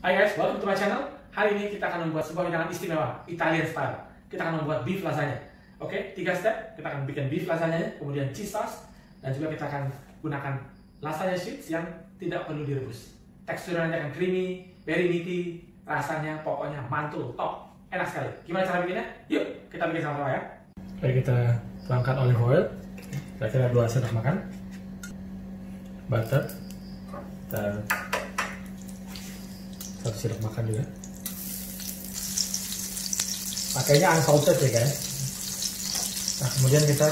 Hai guys, welcome to my channel. Hari ini kita akan membuat sebuah hidangan istimewa, Italian style. Kita akan membuat beef lasagna. Oke, 3 step. Kita akan bikin beef lasagna, kemudian cheese sauce, dan juga kita akan gunakan lasagna sheets yang tidak perlu direbus. Teksturnya nanti akan creamy, very meaty, rasanya pokoknya mantul, top, enak sekali. Gimana cara bikinnya? Yuk, kita bikin sama-sama ya. Oke, kita tuangkan olive oil, kira-kira 2 sendok makan. Butter, kita 1 sendok makan juga. Pakainya unsalted ya guys. Nah, kemudian kita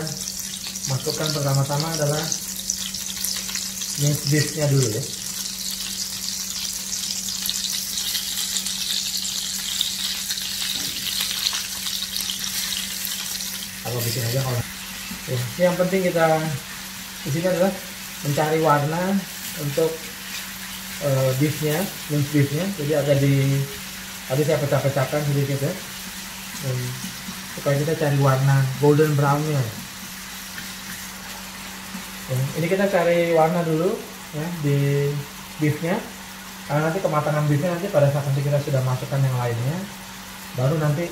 masukkan pertama-tama adalah minced beef-nya dulu ya. Kalau bikin aja kalau ya, yang penting kita di sini adalah mencari warna untuk beefnya, minced beefnya. Jadi agak tadi saya pecah-pecahkan sedikit ya, supaya kita cari warna golden brownnya. Ini kita cari warna dulu ya di beefnya, karena nanti kematangan beefnya nanti pada saat nanti kita sudah masukkan yang lainnya, baru nanti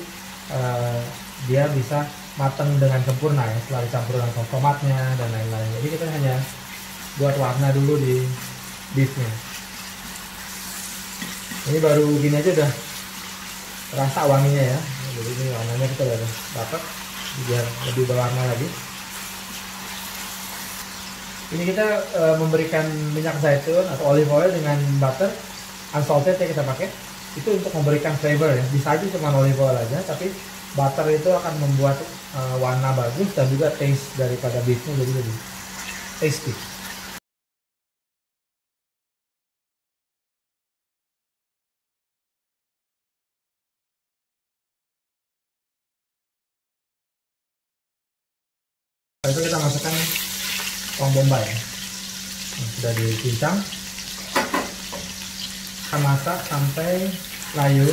dia bisa matang dengan sempurna ya, setelah dicampur dengan tomatnya dan lain-lain. Jadi kita hanya buat warna dulu di beefnya. Ini baru gini aja udah terasa wanginya ya. Jadi ini warnanya kita udah dapat, biar lebih berwarna lagi. Ini kita memberikan minyak zaitun atau olive oil dengan butter unsalted ya kita pakai. Itu untuk memberikan flavor ya. Bisa aja cuma olive oil aja, tapi butter itu akan membuat warna bagus dan juga taste daripada beefnya jadi lebih tasty. Setelah itu kita masukkan bawang bombay yang sudah dicincang. Kita masak sampai layu.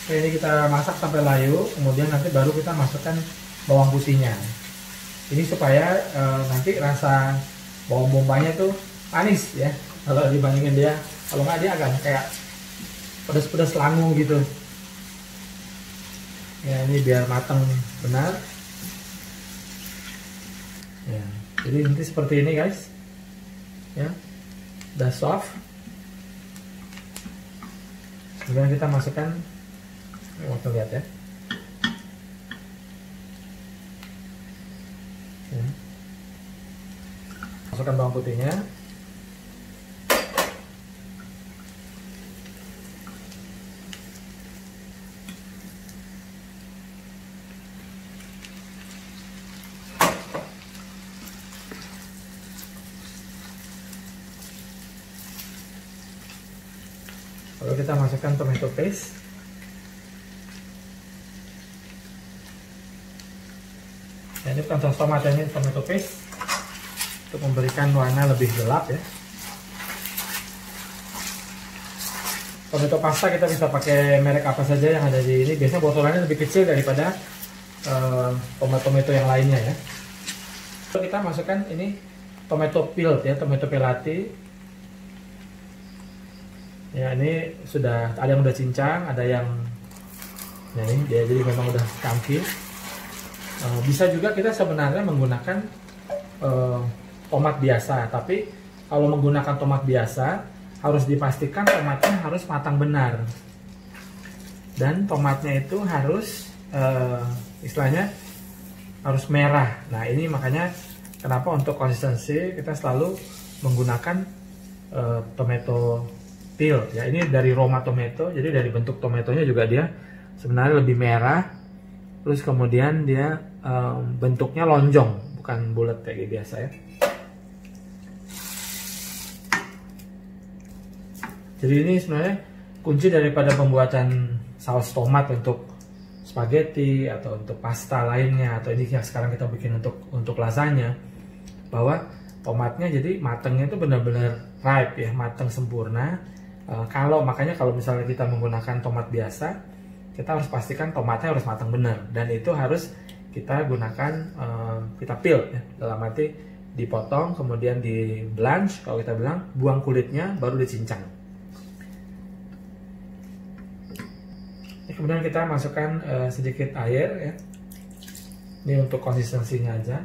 Oke, ini kita masak sampai layu, kemudian nanti baru kita masukkan bawang putihnya. Ini supaya nanti rasa bawang bombaynya tuh manis ya. Kalau dibandingin dia, kalau nggak dia agak kayak pedas-pedas langu gitu. Ya, ini biar matang benar. Ya, jadi nanti seperti ini guys. Ya, udah soft. Kemudian kita masukkan, kita lihat ya. Masukkan bawang putihnya. Lalu kita masukkan tomato paste. Nah, ini bukan saus tomat, ini tomato paste untuk memberikan warna lebih gelap ya. Tomato pasta kita bisa pakai merek apa saja yang ada di ini. Biasanya botolannya lebih kecil daripada tomat-tomato yang lainnya ya. Lalu kita masukkan ini tomato peel ya, tomato pelati. Ya, ini sudah ada yang udah cincang, ada yang ya ini dia jadi memang udah chunky. Bisa juga kita sebenarnya menggunakan tomat biasa, tapi kalau menggunakan tomat biasa harus dipastikan tomatnya harus matang benar, dan tomatnya itu harus istilahnya harus merah. Nah, ini makanya kenapa untuk konsistensi kita selalu menggunakan tomato peel ya. Ini dari Roma tomato, jadi dari bentuk tomatonya juga dia sebenarnya lebih merah. Terus kemudian dia bentuknya lonjong, bukan bulat kayak biasa ya. Jadi ini sebenarnya kunci daripada pembuatan saus tomat untuk spaghetti atau untuk pasta lainnya, atau ini yang sekarang kita bikin untuk lasagna, bahwa tomatnya jadi matangnya itu benar-benar ripe ya, matang sempurna. Makanya kalau misalnya kita menggunakan tomat biasa, kita harus pastikan tomatnya harus matang benar, dan itu harus kita gunakan kita peel ya, dalam arti dipotong, kemudian di blanch, kalau kita bilang, buang kulitnya, baru dicincang. Kemudian kita masukkan sedikit air ya. Ini untuk konsistensinya aja.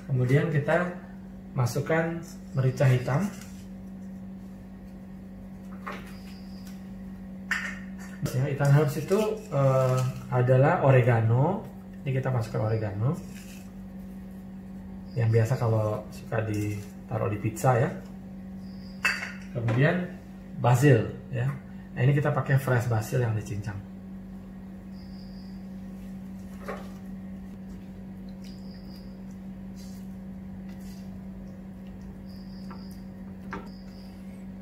Kemudian kita masukkan merica hitam. Ya, Italian herbs itu adalah oregano. Ini kita masukkan oregano. Yang biasa kalau suka ditaruh di pizza ya. Kemudian basil ya. Nah, ini kita pakai fresh basil yang dicincang.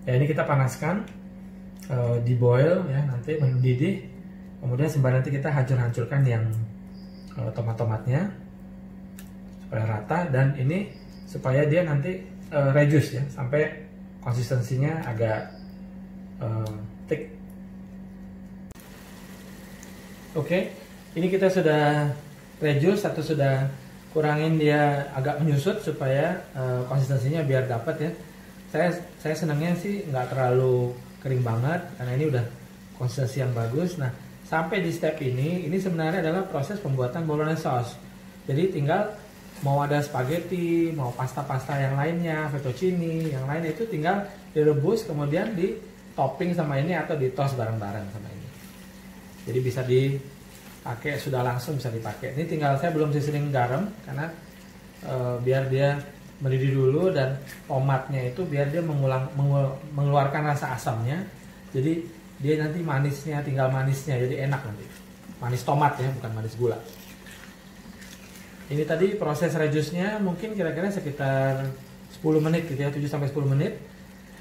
Ya, ini kita panaskan, di boil ya, nanti mendidih. Kemudian sembari nanti kita hancur-hancurkan yang tomat-tomatnya supaya rata, dan ini supaya dia nanti reduce ya, sampai konsistensinya agak thick. Oke, ini kita sudah reduce atau sudah kurangin dia agak menyusut supaya konsistensinya biar dapat ya. Saya senangnya sih nggak terlalu kering banget karena ini udah konsistensi yang bagus. Nah, sampai di step ini sebenarnya adalah proses pembuatan bolognese sauce. Jadi tinggal mau ada spaghetti, mau pasta-pasta yang lainnya, fettuccine, yang lain itu tinggal direbus kemudian di topping sama ini atau di toast bareng-bareng sama ini. Jadi bisa dipakai, sudah langsung bisa dipakai. Ini tinggal saya belum seasoning garam karena biar dia mendidih dulu, dan tomatnya itu biar dia mengeluarkan rasa asamnya. Jadi dia nanti manisnya, tinggal manisnya, jadi enak nanti. Manis tomat ya, bukan manis gula. Ini tadi proses reduce-nya mungkin kira-kira sekitar 10 menit gitu ya, 7-10 menit.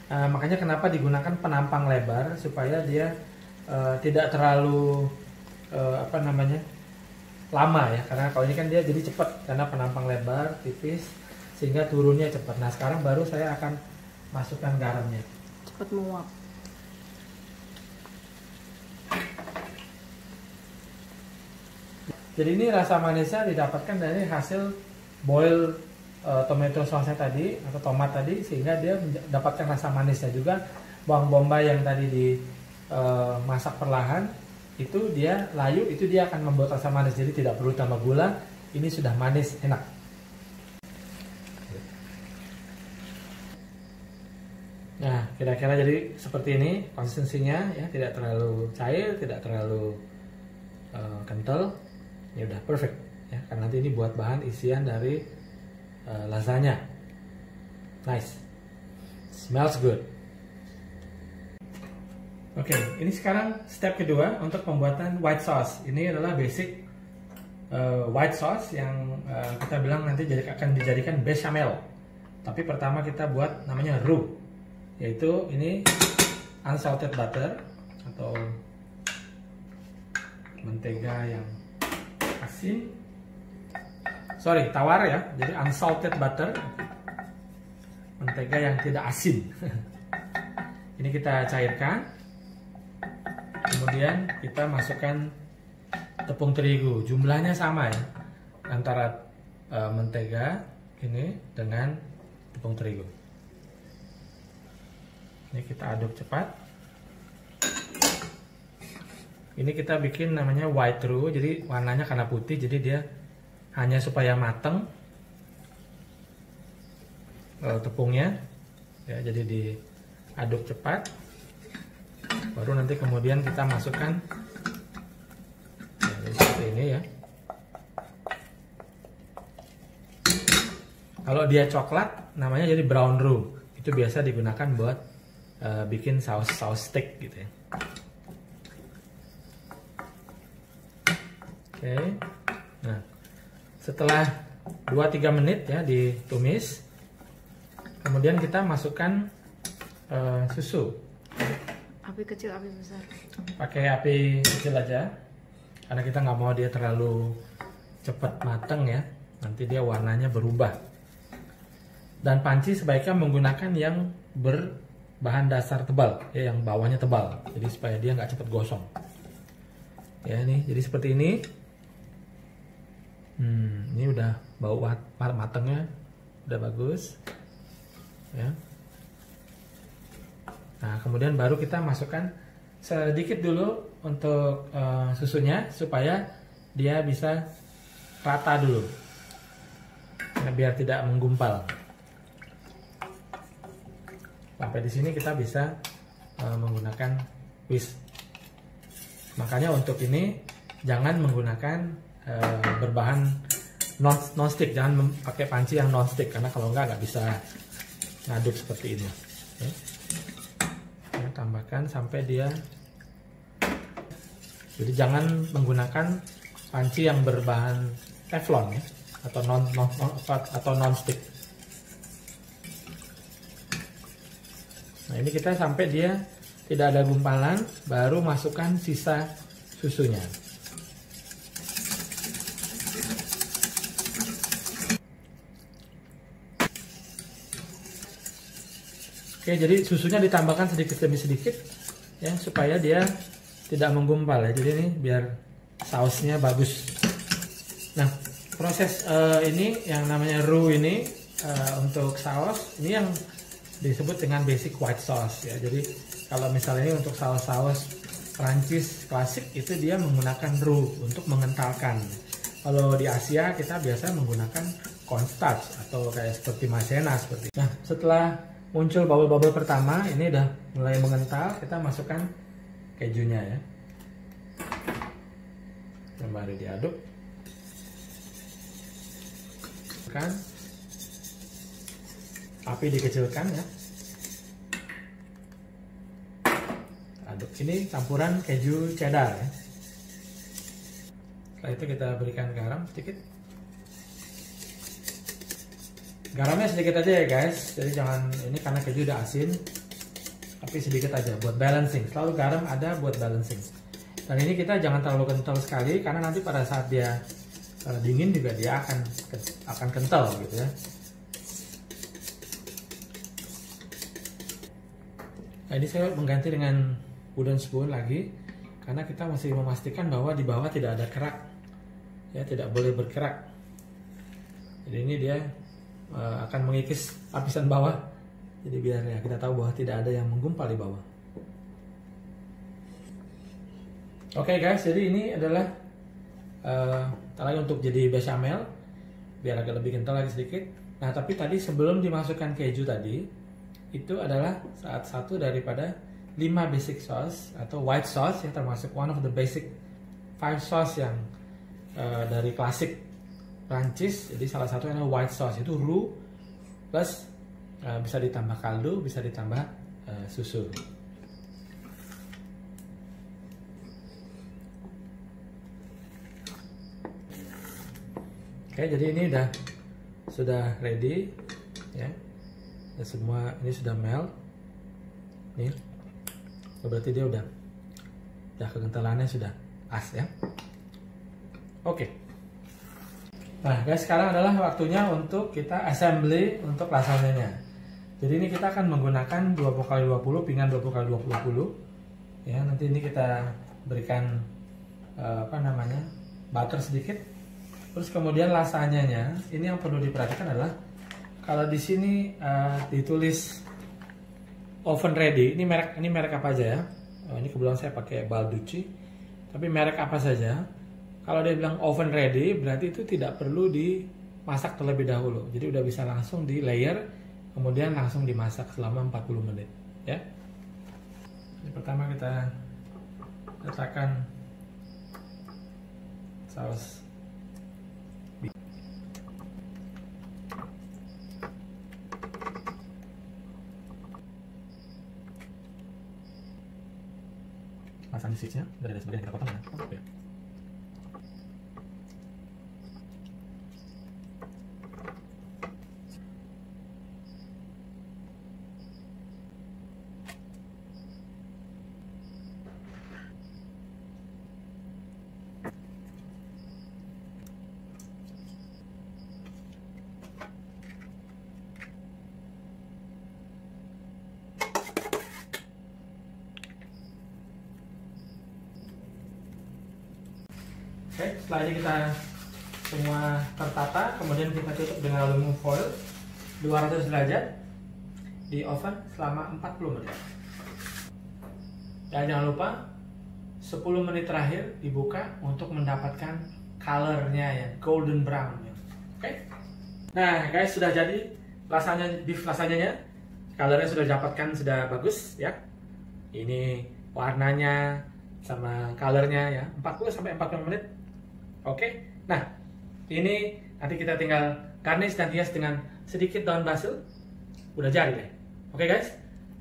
Makanya kenapa digunakan penampang lebar supaya dia tidak terlalu lama ya, karena kalau ini kan dia jadi cepat karena penampang lebar tipis sehingga turunnya cepat. Nah, sekarang baru saya akan masukkan garamnya. Cepat menguap. Jadi ini rasa manisnya didapatkan dari hasil boil tomato sauce tadi atau tomat tadi, sehingga dia mendapatkan rasa manisnya juga. Bawang bombay yang tadi dimasak perlahan itu dia layu, itu dia akan membuat rasa manis, jadi tidak perlu tambah gula. Ini sudah manis, enak. Nah, kira-kira jadi seperti ini konsistensinya ya, tidak terlalu cair, tidak terlalu kental. Ini udah perfect ya, karena nanti ini buat bahan isian dari lasagna. Nice, smells good. Oke, ini sekarang step kedua untuk pembuatan white sauce. Ini adalah basic white sauce yang kita bilang nanti akan dijadikan bechamel. Tapi pertama kita buat namanya roux, yaitu ini unsalted butter atau mentega yang asin. Sorry, tawar ya. Jadi unsalted butter, mentega yang tidak asin. Ini kita cairkan. Kemudian kita masukkan tepung terigu. Jumlahnya sama ya, antara mentega ini dengan tepung terigu. Ini kita aduk cepat. Ini kita bikin namanya white roux, jadi warnanya karena putih, jadi dia hanya supaya mateng tepungnya ya, jadi diaduk cepat. Baru nanti kemudian kita masukkan ya, seperti ini ya. Kalau dia coklat namanya jadi brown roux, itu biasa digunakan buat bikin saus steak gitu ya. Oke. Nah, setelah 2-3 menit ya ditumis, kemudian kita masukkan susu. Api kecil, api besar? Pakai api kecil aja, karena kita nggak mau dia terlalu cepat mateng ya, nanti dia warnanya berubah. Dan panci sebaiknya menggunakan yang berbahan dasar tebal ya, yang bawahnya tebal, jadi supaya dia nggak cepat gosong ya. Ini jadi seperti ini. Ini udah bau matangnya udah bagus ya. Nah kemudian baru kita masukkan sedikit dulu untuk susunya supaya dia bisa rata dulu, nah, biar tidak menggumpal. Sampai di sini kita bisa menggunakan whisk. Makanya untuk ini jangan menggunakan berbahan non-stick, jangan pakai panci yang non-stick karena kalau nggak bisa ngaduk seperti ini. Oke. Ya, tambahkan sampai dia. Jadi jangan menggunakan panci yang berbahan teflon ya, atau non-stick. Nah ini kita sampai dia tidak ada gumpalan, baru masukkan sisa susunya. Oke, jadi susunya ditambahkan sedikit demi sedikit ya supaya dia tidak menggumpal ya. Jadi ini biar sausnya bagus. Nah, proses ini yang namanya roux ini untuk saus ini yang disebut dengan basic white sauce ya. Jadi kalau misalnya ini untuk saus-saus Prancis klasik itu dia menggunakan roux untuk mengentalkan. Kalau di Asia kita biasa menggunakan cornstarch atau kayak seperti maizena seperti. Nah, setelah muncul bubble-bubble pertama, ini udah mulai mengental, kita masukkan kejunya ya. Kembali diaduk. Kan api dikecilkan ya. Aduk. Ini campuran keju cheddar ya. Setelah itu kita berikan garam sedikit. Garamnya sedikit aja ya guys, jadi jangan, ini karena keju udah asin, tapi sedikit aja buat balancing. Selalu garam ada buat balancing. Dan ini kita jangan terlalu kental sekali karena nanti pada saat dia dingin juga dia akan kental gitu ya. Nah, ini saya mengganti dengan wooden spoon lagi karena kita masih memastikan bahwa di bawah tidak ada kerak ya, tidak boleh berkerak. Jadi ini dia akan mengikis lapisan bawah, jadi biar ya kita tahu bahwa tidak ada yang menggumpal di bawah. Oke guys, jadi ini adalah lagi untuk jadi bechamel biar agak lebih kental lagi sedikit. Nah tapi tadi sebelum dimasukkan keju tadi itu adalah saat satu daripada 5 basic sauce atau white sauce ya, termasuk one of the basic 5 sauce yang dari klasik Prancis. Jadi salah satu adalah white sauce, itu roux plus bisa ditambah kaldu, bisa ditambah susu. Oke, jadi ini sudah ready ya. Dan semua ini sudah melt. Nih. Berarti dia udah kekentalannya sudah pas ya. Oke. Nah guys, sekarang adalah waktunya untuk kita assembly untuk lasagna-nya. Jadi ini kita akan menggunakan 20x20 pinggan 20x20 ya. Nanti ini kita berikan butter sedikit. Terus kemudian lasagnanya ini yang perlu diperhatikan adalah kalau di sini ditulis oven ready, ini merek apa aja ya. Ini kebetulan saya pakai Balducci, tapi merek apa saja. Kalau dia bilang oven ready, berarti itu tidak perlu dimasak terlebih dahulu. Jadi udah bisa langsung di layer, kemudian langsung dimasak selama 40 menit. Ya. Jadi pertama kita letakkan saus. Pasang cheese-nya, dari ada sebagian kita potong ya. Oke. Oke, setelah ini kita semua tertata, kemudian kita tutup dengan aluminium foil 200 derajat di oven selama 40 menit. Dan jangan lupa 10 menit terakhir dibuka untuk mendapatkan colornya ya, golden brown ya. Oke. Nah guys, sudah jadi lasagna, beef lasagnanya. Colornya sudah dapatkan, sudah bagus ya. Ini warnanya sama colornya ya, 40-45 menit. Oke. Nah, ini nanti kita tinggal garnish dan hias dengan sedikit daun basil. Udah jadi deh. Oke guys.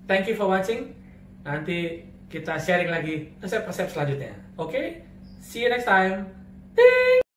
Thank you for watching. Nanti kita sharing lagi resep-resep selanjutnya. Oke? See you next time. Ding!